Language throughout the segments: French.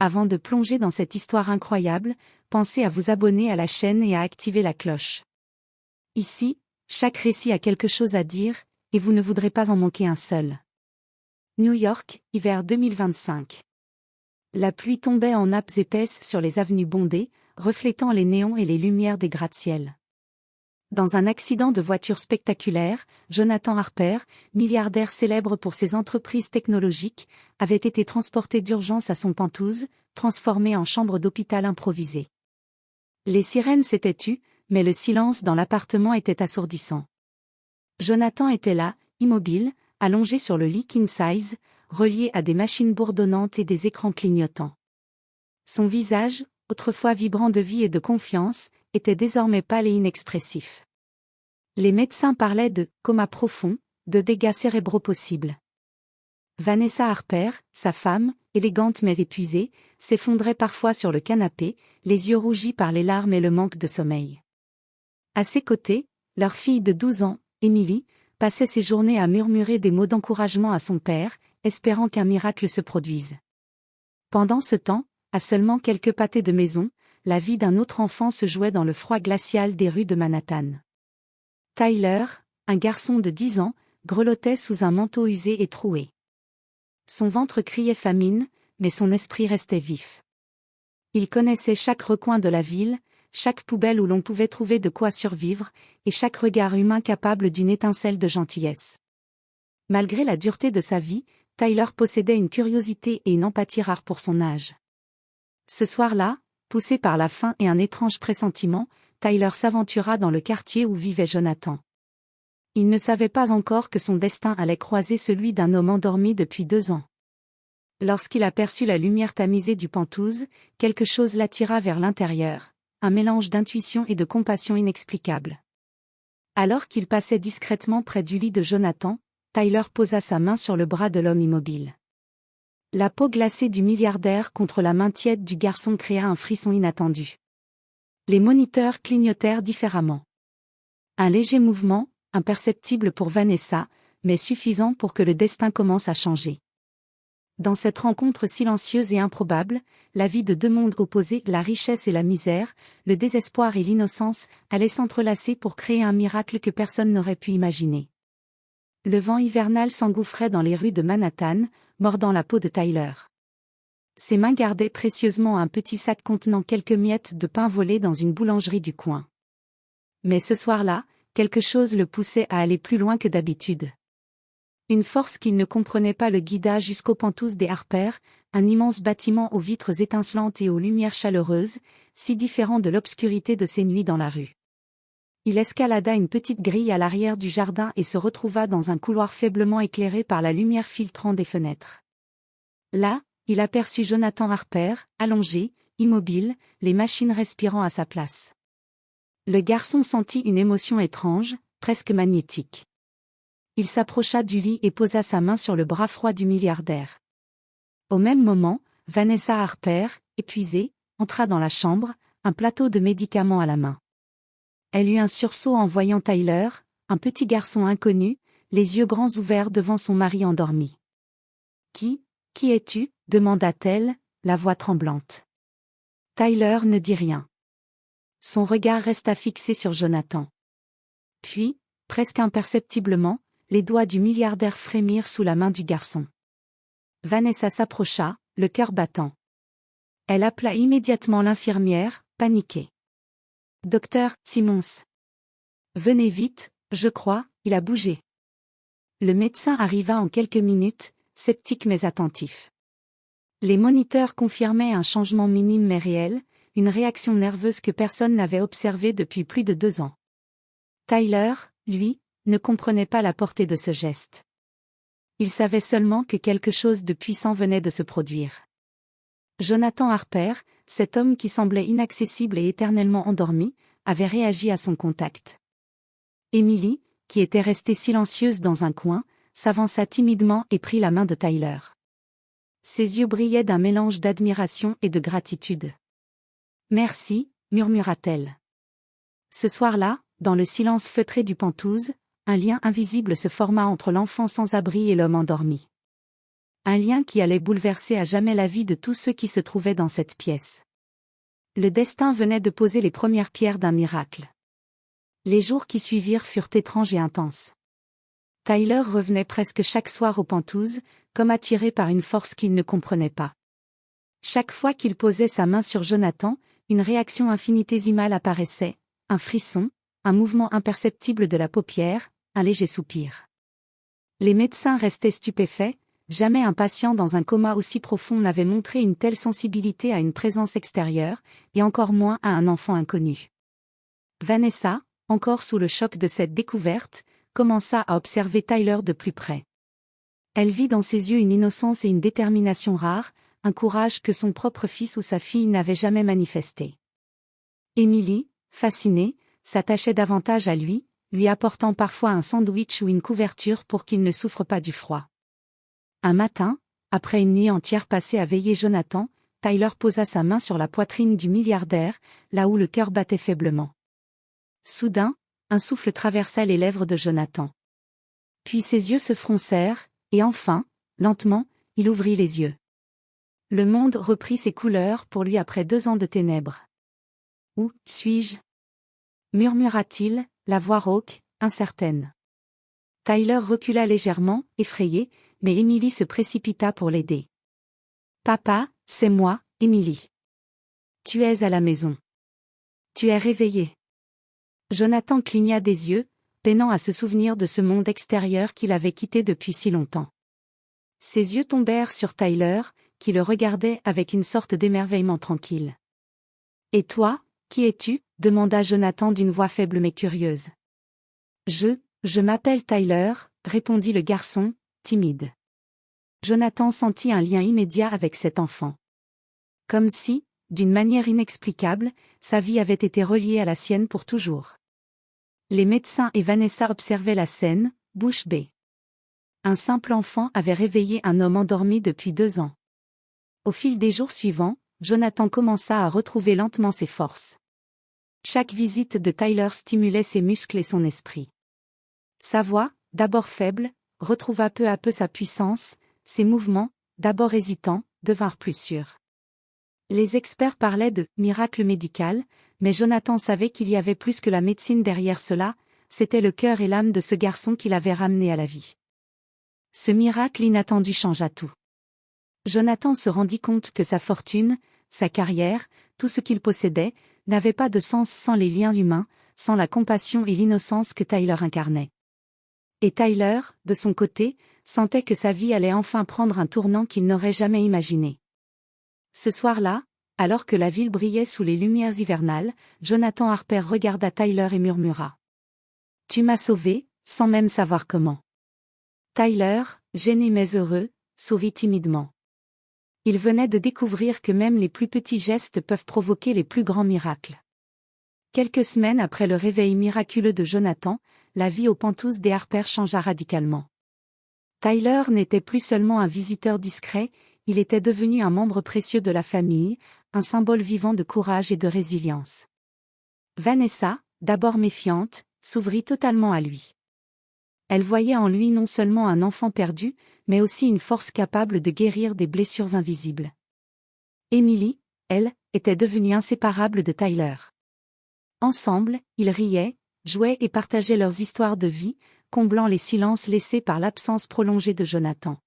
Avant de plonger dans cette histoire incroyable, pensez à vous abonner à la chaîne et à activer la cloche. Ici, chaque récit a quelque chose à dire, et vous ne voudrez pas en manquer un seul. New York, hiver 2025. La pluie tombait en nappes épaisses sur les avenues bondées, reflétant les néons et les lumières des gratte-ciel. Dans un accident de voiture spectaculaire, Jonathan Harper, milliardaire célèbre pour ses entreprises technologiques, avait été transporté d'urgence à son Penthouse, transformé en chambre d'hôpital improvisée. Les sirènes s'étaient tues, mais le silence dans l'appartement était assourdissant. Jonathan était là, immobile, allongé sur le lit king size, relié à des machines bourdonnantes et des écrans clignotants. Son visage, autrefois vibrant de vie et de confiance, était désormais pâle et inexpressif. Les médecins parlaient de « coma profond », de dégâts cérébraux possibles. Vanessa Harper, sa femme, élégante mais épuisée, s'effondrait parfois sur le canapé, les yeux rougis par les larmes et le manque de sommeil. À ses côtés, leur fille de 12 ans, Emily, passait ses journées à murmurer des mots d'encouragement à son père, espérant qu'un miracle se produise. Pendant ce temps, à seulement quelques pâtés de maison, la vie d'un autre enfant se jouait dans le froid glacial des rues de Manhattan. Tyler, un garçon de 10 ans, grelottait sous un manteau usé et troué. Son ventre criait famine, mais son esprit restait vif. Il connaissait chaque recoin de la ville, chaque poubelle où l'on pouvait trouver de quoi survivre, et chaque regard humain capable d'une étincelle de gentillesse. Malgré la dureté de sa vie, Tyler possédait une curiosité et une empathie rares pour son âge. Ce soir-là, poussé par la faim et un étrange pressentiment, Tyler s'aventura dans le quartier où vivait Jonathan. Il ne savait pas encore que son destin allait croiser celui d'un homme endormi depuis 2 ans. Lorsqu'il aperçut la lumière tamisée du Penthouse, quelque chose l'attira vers l'intérieur, un mélange d'intuition et de compassion inexplicable. Alors qu'il passait discrètement près du lit de Jonathan, Tyler posa sa main sur le bras de l'homme immobile. La peau glacée du milliardaire contre la main tiède du garçon créa un frisson inattendu. Les moniteurs clignotèrent différemment. Un léger mouvement, imperceptible pour Vanessa, mais suffisant pour que le destin commence à changer. Dans cette rencontre silencieuse et improbable, la vie de deux mondes opposés, la richesse et la misère, le désespoir et l'innocence, allaient s'entrelacer pour créer un miracle que personne n'aurait pu imaginer. Le vent hivernal s'engouffrait dans les rues de Manhattan, mordant la peau de Tyler. Ses mains gardaient précieusement un petit sac contenant quelques miettes de pain volées dans une boulangerie du coin. Mais ce soir-là, quelque chose le poussait à aller plus loin que d'habitude. Une force qu'il ne comprenait pas le guida jusqu'au Penthouse des Harper, un immense bâtiment aux vitres étincelantes et aux lumières chaleureuses, si différent de l'obscurité de ces nuits dans la rue. Il escalada une petite grille à l'arrière du jardin et se retrouva dans un couloir faiblement éclairé par la lumière filtrant des fenêtres. Là, il aperçut Jonathan Harper, allongé, immobile, les machines respirant à sa place. Le garçon sentit une émotion étrange, presque magnétique. Il s'approcha du lit et posa sa main sur le bras froid du milliardaire. Au même moment, Vanessa Harper, épuisée, entra dans la chambre, un plateau de médicaments à la main. Elle eut un sursaut en voyant Tyler, un petit garçon inconnu, les yeux grands ouverts devant son mari endormi. « Qui es-tu » demanda-t-elle, la voix tremblante. Tyler ne dit rien. Son regard resta fixé sur Jonathan. Puis, presque imperceptiblement, les doigts du milliardaire frémirent sous la main du garçon. Vanessa s'approcha, le cœur battant. Elle appela immédiatement l'infirmière, paniquée. « Docteur Simmons. Venez vite, je crois, il a bougé. » Le médecin arriva en quelques minutes, sceptique mais attentif. Les moniteurs confirmaient un changement minime mais réel, une réaction nerveuse que personne n'avait observée depuis plus de 2 ans. Tyler, lui, ne comprenait pas la portée de ce geste. Il savait seulement que quelque chose de puissant venait de se produire. Jonathan Harper, cet homme qui semblait inaccessible et éternellement endormi, avait réagi à son contact. Emily, qui était restée silencieuse dans un coin, s'avança timidement et prit la main de Tyler. Ses yeux brillaient d'un mélange d'admiration et de gratitude. « Merci » murmura-t-elle. Ce soir-là, dans le silence feutré du Penthouse, un lien invisible se forma entre l'enfant sans abri et l'homme endormi. Un lien qui allait bouleverser à jamais la vie de tous ceux qui se trouvaient dans cette pièce. Le destin venait de poser les premières pierres d'un miracle. Les jours qui suivirent furent étranges et intenses. Tyler revenait presque chaque soir aux Pentouzes, comme attiré par une force qu'il ne comprenait pas. Chaque fois qu'il posait sa main sur Jonathan, une réaction infinitésimale apparaissait, un frisson, un mouvement imperceptible de la paupière, un léger soupir. Les médecins restaient stupéfaits, jamais un patient dans un coma aussi profond n'avait montré une telle sensibilité à une présence extérieure, et encore moins à un enfant inconnu. Vanessa, encore sous le choc de cette découverte, commença à observer Tyler de plus près. Elle vit dans ses yeux une innocence et une détermination rares, un courage que son propre fils ou sa fille n'avait jamais manifesté. Emily, fascinée, s'attachait davantage à lui, lui apportant parfois un sandwich ou une couverture pour qu'il ne souffre pas du froid. Un matin, après une nuit entière passée à veiller Jonathan, Tyler posa sa main sur la poitrine du milliardaire, là où le cœur battait faiblement. Soudain, un souffle traversa les lèvres de Jonathan. Puis ses yeux se froncèrent, et enfin, lentement, il ouvrit les yeux. Le monde reprit ses couleurs pour lui après 2 ans de ténèbres. « Où suis-je » murmura-t-il, la voix rauque, incertaine. Tyler recula légèrement, effrayé, mais Emily se précipita pour l'aider. « Papa, c'est moi, Emily. Tu es à la maison. Tu es réveillé. » Jonathan cligna des yeux, peinant à se souvenir de ce monde extérieur qu'il avait quitté depuis si longtemps. Ses yeux tombèrent sur Tyler, qui le regardait avec une sorte d'émerveillement tranquille. « Et toi, qui es-tu » demanda Jonathan d'une voix faible mais curieuse. « Je m'appelle Tyler » répondit le garçon, timide. Jonathan sentit un lien immédiat avec cet enfant. Comme si, d'une manière inexplicable, sa vie avait été reliée à la sienne pour toujours. Les médecins et Vanessa observaient la scène, bouche bée. Un simple enfant avait réveillé un homme endormi depuis 2 ans. Au fil des jours suivants, Jonathan commença à retrouver lentement ses forces. Chaque visite de Tyler stimulait ses muscles et son esprit. Sa voix, d'abord faible, retrouva peu à peu sa puissance, ses mouvements, d'abord hésitants, devinrent plus sûrs. Les experts parlaient de « miracle médical », mais Jonathan savait qu'il y avait plus que la médecine derrière cela, c'était le cœur et l'âme de ce garçon qui l'avait ramené à la vie. Ce miracle inattendu changea tout. Jonathan se rendit compte que sa fortune, sa carrière, tout ce qu'il possédait, n'avait pas de sens sans les liens humains, sans la compassion et l'innocence que Tyler incarnait. Et Tyler, de son côté, sentait que sa vie allait enfin prendre un tournant qu'il n'aurait jamais imaginé. Ce soir-là, alors que la ville brillait sous les lumières hivernales, Jonathan Harper regarda Tyler et murmura. « Tu m'as sauvé, sans même savoir comment. » Tyler, gêné mais heureux, sourit timidement. Il venait de découvrir que même les plus petits gestes peuvent provoquer les plus grands miracles. Quelques semaines après le réveil miraculeux de Jonathan, la vie aux Pentouzes des Harper changea radicalement. Tyler n'était plus seulement un visiteur discret, il était devenu un membre précieux de la famille, un symbole vivant de courage et de résilience. Vanessa, d'abord méfiante, s'ouvrit totalement à lui. Elle voyait en lui non seulement un enfant perdu, mais aussi une force capable de guérir des blessures invisibles. Emily, elle, était devenue inséparable de Tyler. Ensemble, ils riaient, jouaient et partageaient leurs histoires de vie, comblant les silences laissés par l'absence prolongée de Jonathan.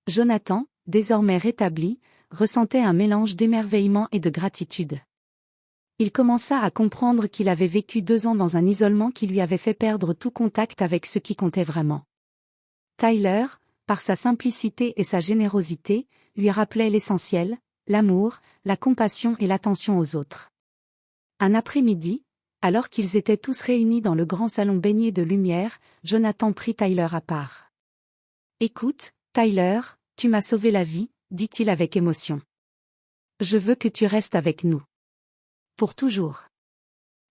Jonathan, désormais rétabli, ressentait un mélange d'émerveillement et de gratitude. Il commença à comprendre qu'il avait vécu 2 ans dans un isolement qui lui avait fait perdre tout contact avec ce qui comptait vraiment. Tyler, par sa simplicité et sa générosité, lui rappelait l'essentiel, l'amour, la compassion et l'attention aux autres. Un après-midi, alors qu'ils étaient tous réunis dans le grand salon baigné de lumière, Jonathan prit Tyler à part. « Écoute, Tyler, tu m'as sauvé la vie, » dit-il avec émotion. « Je veux que tu restes avec nous. Pour toujours. »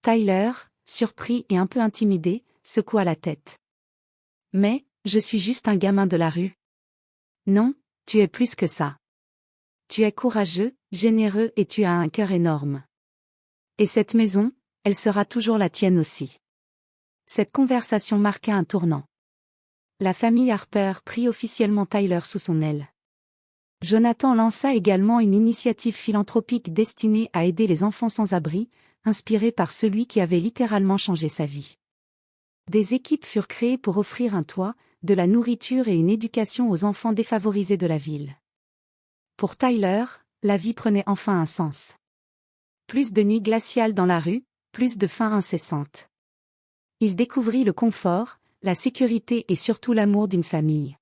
Tyler, surpris et un peu intimidé, secoua la tête. « Mais, je suis juste un gamin de la rue. » « Non, tu es plus que ça. Tu es courageux, généreux et tu as un cœur énorme. Et cette maison, elle sera toujours la tienne aussi. » Cette conversation marqua un tournant. La famille Harper prit officiellement Tyler sous son aile. Jonathan lança également une initiative philanthropique destinée à aider les enfants sans abri, inspirée par celui qui avait littéralement changé sa vie. Des équipes furent créées pour offrir un toit, de la nourriture et une éducation aux enfants défavorisés de la ville. Pour Tyler, la vie prenait enfin un sens. Plus de nuits glaciales dans la rue, plus de faim incessante. Il découvrit le confort, la sécurité et surtout l'amour d'une famille.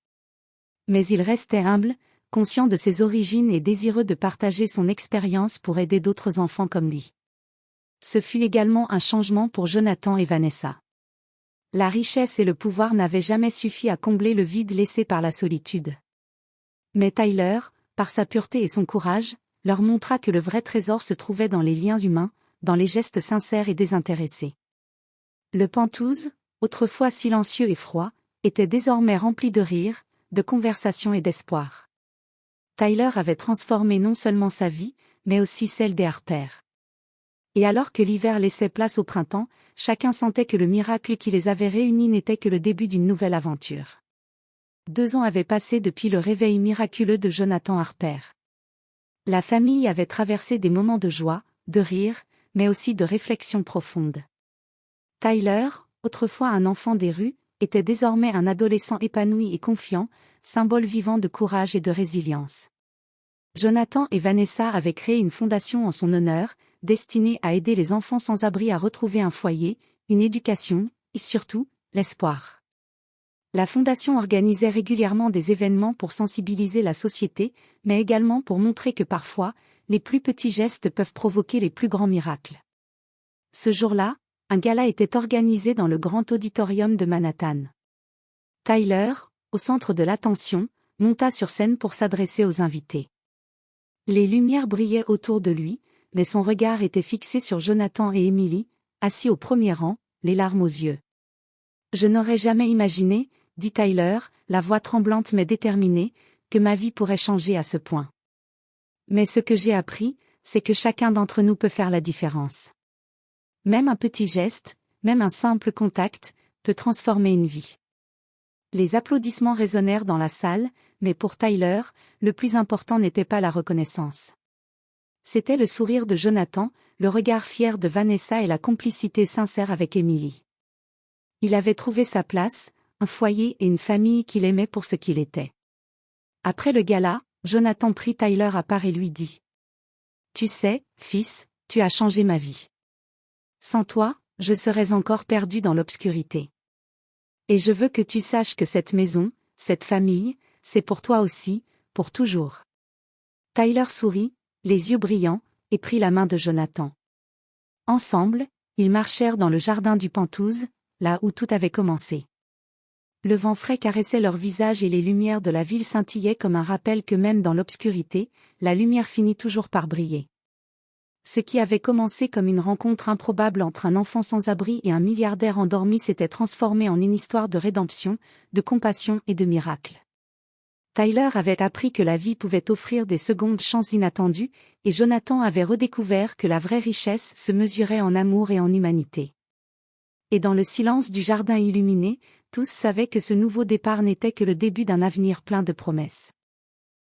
Mais il restait humble, conscient de ses origines et désireux de partager son expérience pour aider d'autres enfants comme lui. Ce fut également un changement pour Jonathan et Vanessa. La richesse et le pouvoir n'avaient jamais suffi à combler le vide laissé par la solitude. Mais Tyler, par sa pureté et son courage, leur montra que le vrai trésor se trouvait dans les liens humains, dans les gestes sincères et désintéressés. Le Pentouse, autrefois silencieux et froid, était désormais rempli de rires, de conversations et d'espoir. Tyler avait transformé non seulement sa vie, mais aussi celle des Harper. Et alors que l'hiver laissait place au printemps, chacun sentait que le miracle qui les avait réunis n'était que le début d'une nouvelle aventure. 2 ans avaient passé depuis le réveil miraculeux de Jonathan Harper. La famille avait traversé des moments de joie, de rire, mais aussi de réflexion profonde. Tyler, autrefois un enfant des rues, était désormais un adolescent épanoui et confiant, symbole vivant de courage et de résilience. Jonathan et Vanessa avaient créé une fondation en son honneur, destinée à aider les enfants sans abri à retrouver un foyer, une éducation, et surtout, l'espoir. La fondation organisait régulièrement des événements pour sensibiliser la société, mais également pour montrer que parfois, les plus petits gestes peuvent provoquer les plus grands miracles. Ce jour-là, un gala était organisé dans le grand auditorium de Manhattan. Tyler, au centre de l'attention, monta sur scène pour s'adresser aux invités. Les lumières brillaient autour de lui, mais son regard était fixé sur Jonathan et Emily, assis au premier rang, les larmes aux yeux. « Je n'aurais jamais imaginé, » dit Tyler, la voix tremblante mais déterminée, « que ma vie pourrait changer à ce point. Mais ce que j'ai appris, c'est que chacun d'entre nous peut faire la différence. Même un petit geste, même un simple contact, peut transformer une vie. » Les applaudissements résonnèrent dans la salle, mais pour Tyler, le plus important n'était pas la reconnaissance. C'était le sourire de Jonathan, le regard fier de Vanessa et la complicité sincère avec Emily. Il avait trouvé sa place, un foyer et une famille qu'il aimait pour ce qu'il était. Après le gala, Jonathan prit Tyler à part et lui dit : « Tu sais, fils, tu as changé ma vie. Sans toi, je serais encore perdu dans l'obscurité. Et je veux que tu saches que cette maison, cette famille, c'est pour toi aussi, pour toujours. » Tyler sourit, les yeux brillants, et prit la main de Jonathan. Ensemble, ils marchèrent dans le jardin du Pentouse, là où tout avait commencé. Le vent frais caressait leurs visages et les lumières de la ville scintillaient comme un rappel que même dans l'obscurité, la lumière finit toujours par briller. Ce qui avait commencé comme une rencontre improbable entre un enfant sans abri et un milliardaire endormi s'était transformé en une histoire de rédemption, de compassion et de miracle. Tyler avait appris que la vie pouvait offrir des secondes chances inattendues, et Jonathan avait redécouvert que la vraie richesse se mesurait en amour et en humanité. Et dans le silence du jardin illuminé, tous savaient que ce nouveau départ n'était que le début d'un avenir plein de promesses.